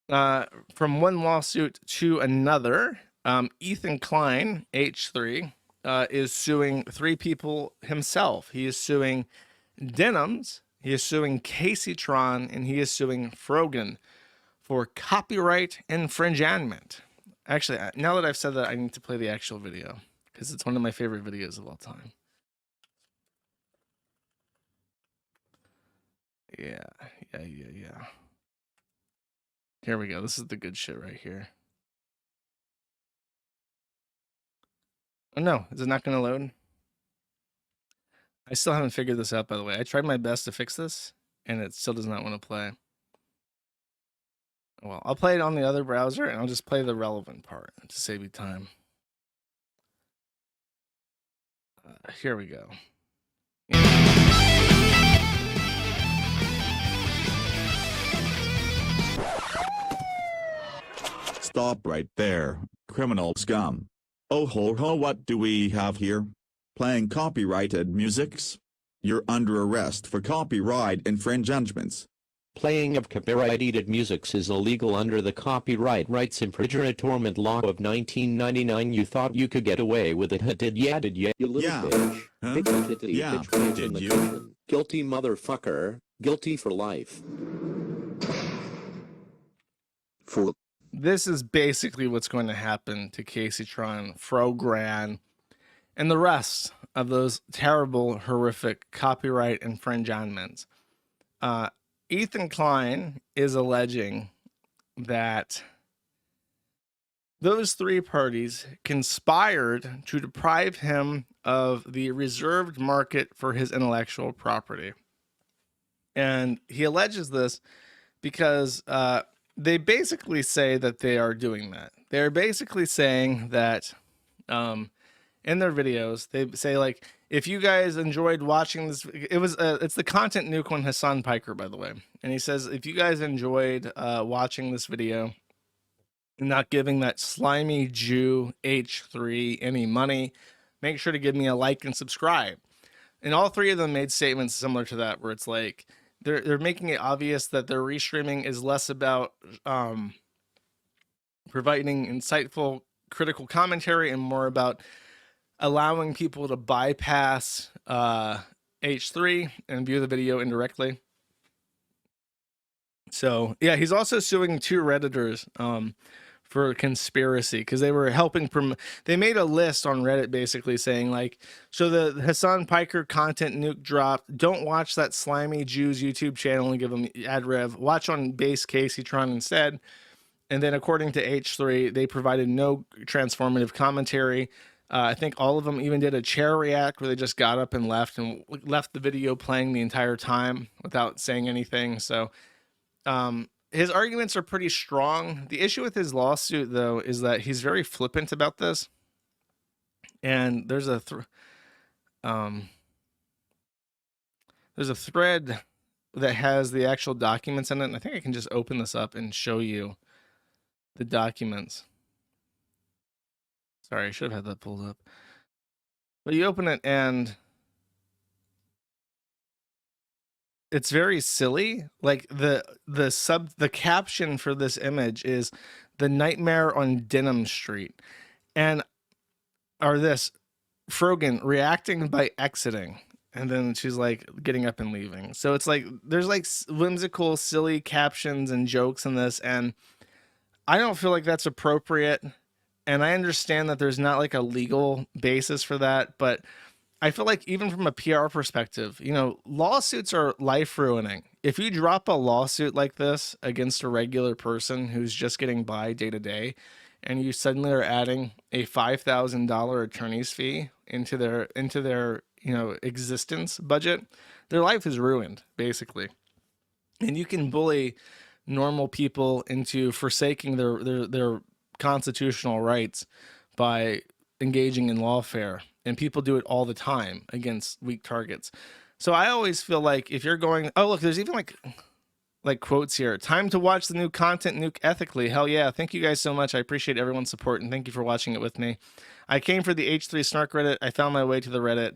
from one lawsuit to another, Ethan Klein, H3, is suing three people himself. He is suing Denims, he is suing Casey Tron, and he is suing Frogan for copyright infringement. Actually, now that I've said that, I need to play the actual video because it's one of my favorite videos of all time. Yeah. Here we go. This is the good shit right here. Oh no, is it not going to load? I still haven't figured this out, by the way. I tried my best to fix this, and it still does not want to play. Well, I'll play it on the other browser, and I'll just play the relevant part to save you time. Here we go. Stop right there, criminal scum. Oh ho ho, what do we have here? Playing copyrighted musics? You're under arrest for copyright infringements. Playing of copyrighted musics is illegal under the Copyright Rights Infringement Law of 1999. You thought you could get away with it, did ya? You little bitch. Huh? Bitch, Yeah, bitch, did you? kitchen. Guilty motherfucker. Guilty for life. Fool. This is basically what's going to happen to Casey Tron, Frogran, and the rest of those terrible, horrific copyright infringements. Ethan Klein is alleging that those three parties conspired to deprive him of the reserved market for his intellectual property. And he alleges this because they basically say that they are doing that. They're basically saying that in their videos, they say, like, if you guys enjoyed watching this, it's the content nuke on Hassan Piker, by the way. And he says, if you guys enjoyed watching this video, not giving that slimy Jew H3 any money, make sure to give me a like and subscribe. And all three of them made statements similar to that, where it's like, they're making it obvious that their restreaming is less about providing insightful critical commentary and more about allowing people to bypass H3 and view the video indirectly. So yeah, he's also suing two Redditors for conspiracy because they were helping they made a list on Reddit basically saying, like, so the Hassan Piker content nuke dropped, don't watch that slimy Jews YouTube channel and give them ad rev, watch on base Casey Tron instead. And then according to H3, they provided no transformative commentary. I think all of them even did a chair react where they just got up and left the video playing the entire time without saying anything. So his arguments are pretty strong. The issue with his lawsuit, though, is that he's very flippant about this. And there's a thread that has the actual documents in it. And I think I can just open this up and show you the documents. Sorry, I should have had that pulled up. But you open it and it's very silly. Like the caption for this image is "The Nightmare on Denham Street," or this Frogan reacting by exiting, and then she's like getting up and leaving. So it's like there's like whimsical, silly captions and jokes in this, and I don't feel like that's appropriate. And I understand that there's not like a legal basis for that, but I feel like even from a PR perspective, you know, lawsuits are life ruining. If you drop a lawsuit like this against a regular person who's just getting by day to day, and you suddenly are adding a $5,000 attorney's fee into their existence budget, their life is ruined basically. And you can bully normal people into forsaking their constitutional rights by engaging in lawfare, and people do it all the time against weak targets. So I always feel like if you're going, oh look, there's even like quotes here, time to watch the new content nuke ethically. Hell yeah, thank you guys so much. I appreciate everyone's support and thank you for watching it with me. I came for the H3 snark Reddit. I found my way to the Reddit.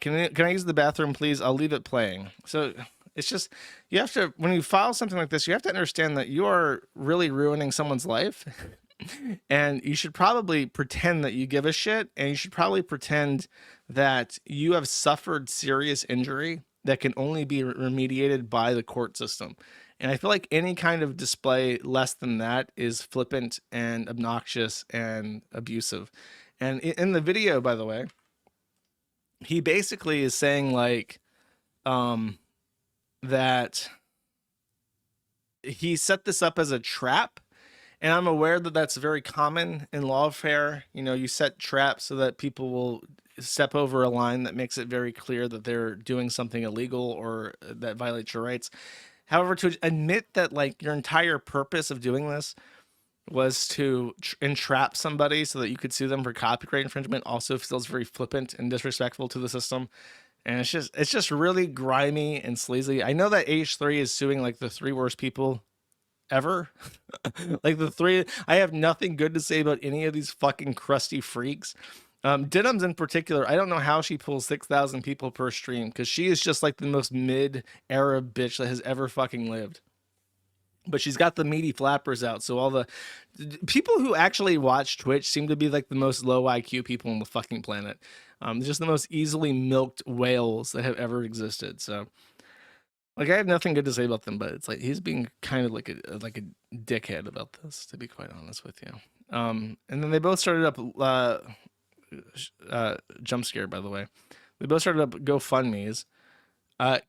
Can I use the bathroom please? I'll leave it playing. So It's just, you have to, when you file something like this, you have to understand that you are really ruining someone's life. And you should probably pretend that you give a shit, and you should probably pretend that you have suffered serious injury that can only be remediated by the court system. And I feel like any kind of display less than that is flippant and obnoxious and abusive. And in the video, by the way, he basically is saying like that he set this up as a trap. And I'm aware that that's very common in lawfare. You know, you set traps so that people will step over a line that makes it very clear that they're doing something illegal or that violates your rights. However, to admit that like your entire purpose of doing this was to entrap somebody so that you could sue them for copyright infringement also feels very flippant and disrespectful to the system. And it's just really grimy and sleazy. I know that H3 is suing like the 3 worst people ever. Like the 3, I have nothing good to say about any of these fucking crusty freaks. Denims in particular, I don't know how she pulls 6,000 people per stream, because she is just like the most mid-era bitch that has ever fucking lived. But she's got the meaty flappers out, so all the people who actually watch Twitch seem to be like the most low IQ people on the fucking planet. Just the most easily milked whales that have ever existed. So like, I have nothing good to say about them, but it's like he's being kind of like a dickhead about this, to be quite honest with you. And then they both started up jump scare, by the way. They both started up GoFundMe's.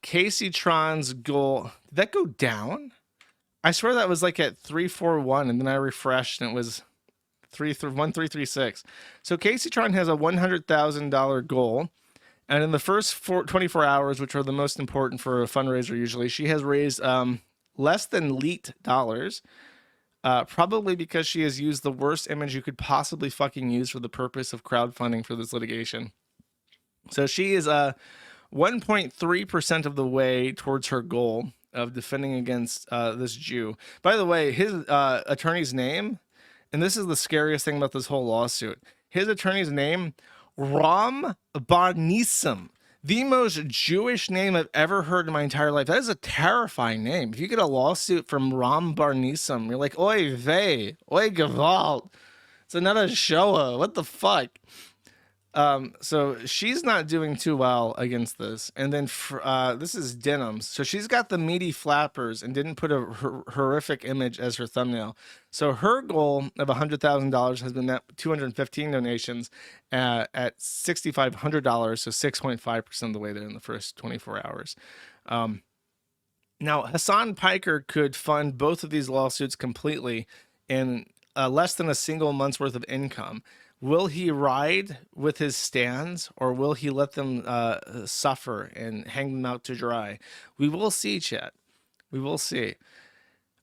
Casey Tron's goal, did that go down? I swear that was like at 341, and then I refreshed and it was 1336. So Casey Tron has a $100,000 goal. And in the first 24 hours, which are the most important for a fundraiser usually, she has raised less than leet dollars, probably because she has used the worst image you could possibly fucking use for the purpose of crowdfunding for this litigation. So she is 1.3% of the way towards her goal of defending against this Jew. By the way, his attorney's name, and this is the scariest thing about this whole lawsuit, his attorney's name, Ram Barnissim, the most Jewish name I've ever heard in my entire life. That is a terrifying name. If you get a lawsuit from Ram Barnissim, you're like, oy vey, oy gewalt. It's another Shoah. What the fuck? So she's not doing too well against this. And then this is Denims. So she's got the meaty flappers and didn't put a horrific image as her thumbnail. So her goal of $100,000 has been met 215 donations at $6,500. So 6.5% of the way there in the first 24 hours. Now Hassan Piker could fund both of these lawsuits completely in less than a single month's worth of income. Will he ride with his stands, or will he let them suffer and hang them out to dry? We will see, chat. We will see.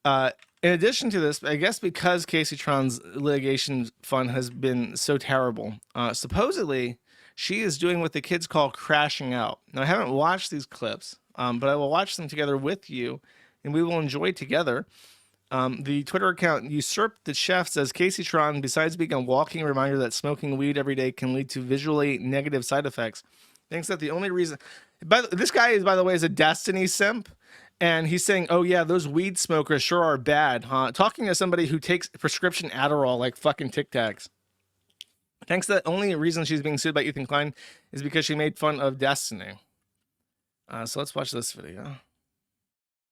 In addition to this, I guess because Casey Tron's litigation fund has been so terrible, supposedly she is doing what the kids call crashing out. Now, I haven't watched these clips, but I will watch them together with you, and we will enjoy together. The Twitter account Usurped the Chef says Casey Tron, besides being a walking reminder that smoking weed every day can lead to visually negative side effects, thinks that the only reason... this guy is, by the way, is a Destiny simp, and he's saying, oh yeah, those weed smokers sure are bad, huh? Talking to somebody who takes prescription Adderall like fucking Tic Tacs. Thinks that only reason she's being sued by Ethan Klein is because she made fun of Destiny. So let's watch this video.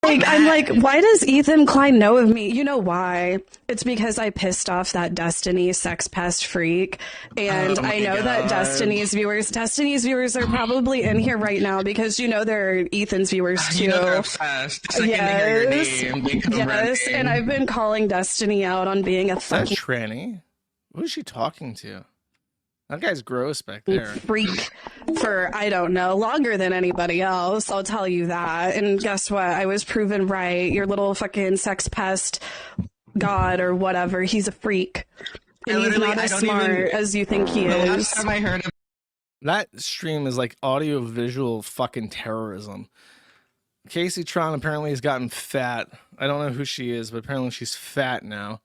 I'm like, why does Ethan Klein know of me? You know why? It's because I pissed off that Destiny sex pest freak. And I know that Destiny's viewers are probably in here right now because you know they're Ethan's viewers too. You know they're obsessed. The second they hear your name, they come yes, running. and I've been calling Destiny out on being a Is that fucking tranny? Who is she talking to? That guy's gross back there. freak for, I don't know, longer than anybody else. I'll tell you that. And guess what? I was proven right. Your little fucking sex pest god or whatever. He's a freak. And he's not as smart as you think he The is. last time I heard him, That stream is like audio visual fucking terrorism. Casey Tron apparently has gotten fat. I don't know who she is, but apparently she's fat now.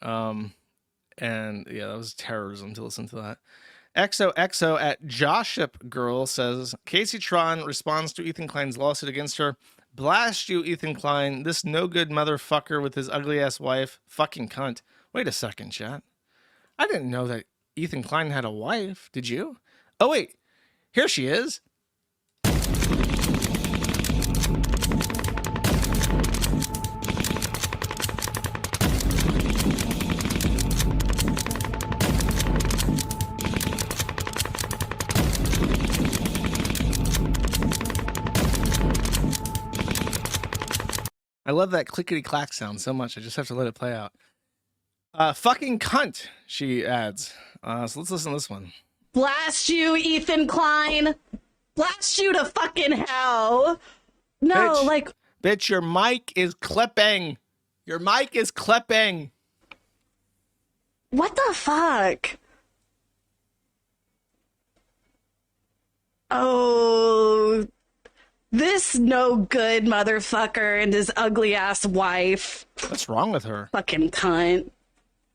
And yeah, that was terrorism to listen to that. XOXO at Joship Girl says Casey Tron responds to Ethan Klein's lawsuit against her Blast you, Ethan Klein. This no good motherfucker with his ugly ass wife. Fucking cunt. Wait a second, chat. I didn't know that Ethan Klein had a wife. Did you? Oh, wait. Here she is. I love that clickety clack sound so much. I just have to let it play out. Fucking cunt, she adds. So let's listen to this one. Blast you, Ethan Klein. Blast you to fucking hell. No, Bitch. like, Bitch, your mic is clipping. Your mic is clipping. what the fuck? Oh, this no good motherfucker and his ugly ass wife. What's wrong with her? Fucking cunt. What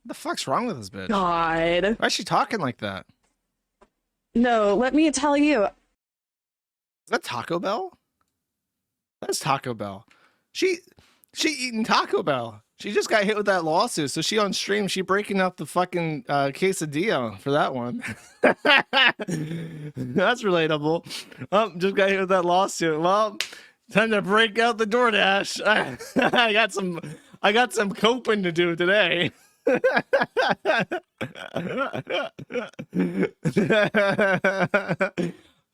the fuck's wrong with this bitch? God. Why is she talking like that? No, let me tell you. Is that Taco Bell? That's Taco Bell. She eating Taco Bell. She just got hit with that lawsuit, so she on stream, she breaking up the fucking quesadilla for that one. That's relatable. Just got hit with that lawsuit. Well, time to break out the DoorDash. I got some coping to do today.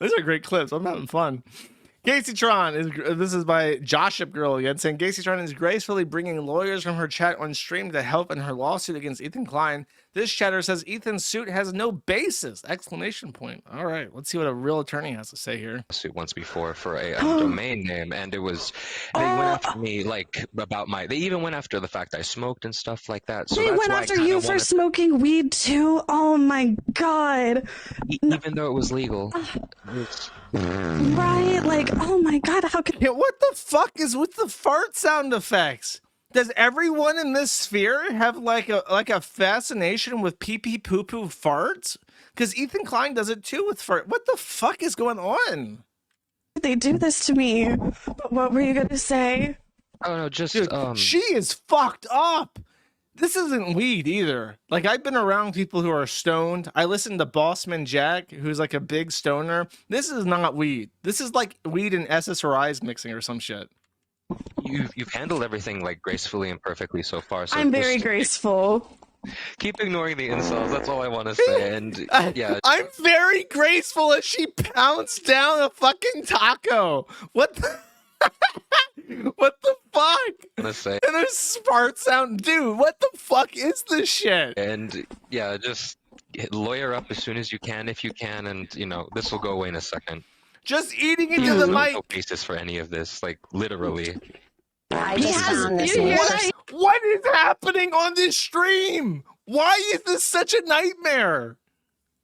These are great clips. I'm having fun. Gacytron this is by Joship Girl again, saying Gacytron is gracefully bringing lawyers from her chat on stream to help in her lawsuit against Ethan Klein. This chatter says Ethan's suit has no basis! Exclamation point. All right, let's see what a real attorney has to say here. Suit once before for a domain name, and it was they went after me like about my. They even went after the fact I smoked and stuff like that. So They that's went why after I kinda you for wanted, smoking weed too? Oh my god. even though it was legal. Right? Like, oh my god, how could Yeah, what the fuck is with the fart sound effects? Does everyone in this sphere have like a fascination with pee pee poo poo farts? Because Ethan Klein does it too with fart. What the fuck is going on? they do this to me? But what were you gonna say? Oh no, just Dude, she is fucked up. This isn't weed either. Like, I've been around people who are stoned. I listened to Bossman Jack, who's like a big stoner. This is not weed. This is like weed and SSRIs mixing or some shit. you've handled everything like gracefully and perfectly so far. So I'm very just graceful. keep ignoring the insults. That's all I want to say. And yeah, I'm very graceful as she pounced down a fucking taco. What the what the fuck? I want to say. And there's fart sound. Dude, what the fuck is this shit? And yeah, just lawyer up as soon as you can, if you can, and you know this will go away in a second. Just eating into the There's mic. no basis for any of this, like literally. I just found this you hear news. that? What is happening on this stream? Why is this such a nightmare?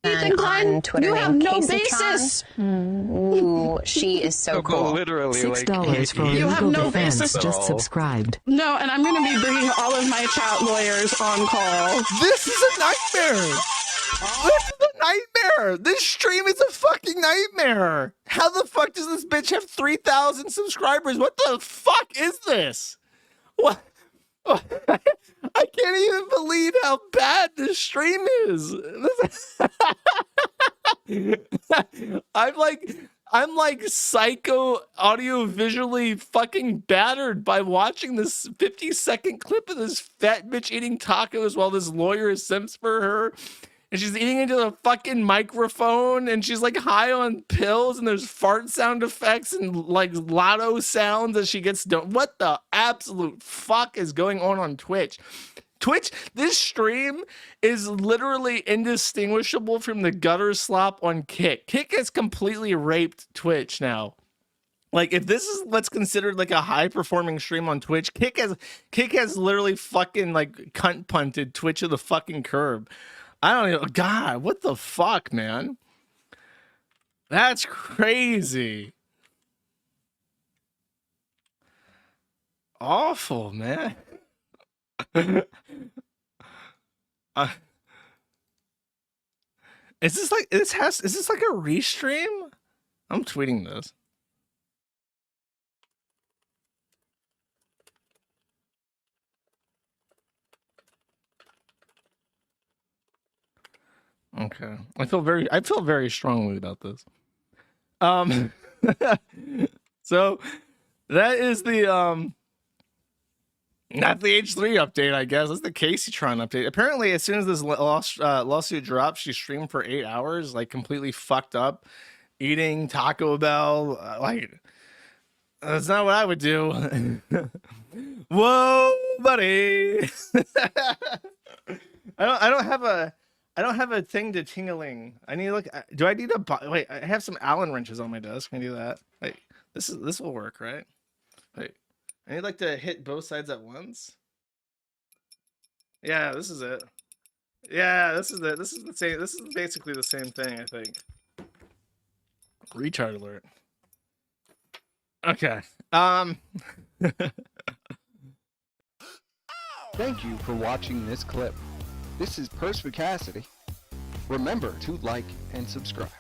Ethan Klein, on Twitter you have named no Caseytron. basis. Ooh, she is so cool. Literally, like $6 for You have legal no defense. basis at Just all. subscribed. No, and I'm gonna be bringing all of my chat lawyers on call. This is a nightmare. This is a nightmare. This stream is a fucking nightmare. How the fuck does this bitch have 3,000 subscribers? What the fuck is this? What? I can't even believe how bad this stream is. I'm like psycho audio visually fucking battered by watching this 50-second clip of this fat bitch eating tacos while this lawyer simps for her. And she's eating into the fucking microphone, and she's like high on pills, and there's fart sound effects and like lotto sounds as she gets done. What the absolute fuck is going on Twitch? Twitch, this stream is literally indistinguishable from the gutter slop on Kick. Kick has completely raped Twitch now. Like, if this is what's considered like a high performing stream on Twitch, Kick has literally fucking like cunt punted Twitch to the fucking curb. I don't know. God, what the fuck, man? That's crazy. Awful, man. Is this like is this like a restream? I'm tweeting this. Okay. I feel very strongly about this. So that is the not the H3 update, I guess. That's the Caseytron update. Apparently, as soon as this lawsuit dropped, she streamed for 8 hours, like completely fucked up, eating Taco Bell. Like, that's not what I would do. Whoa, buddy! I don't have a thing to tingling. I need to look. Do I need a wait? I have some Allen wrenches on my desk. Can I do that? Wait, this will work, right? Wait. I need like to hit both sides at once. Yeah, this is it. Yeah, this is it. This is the same. This is basically the same thing, I think. Retard alert. Okay. Thank you for watching this clip. This is Perspicacity. Remember to like and subscribe.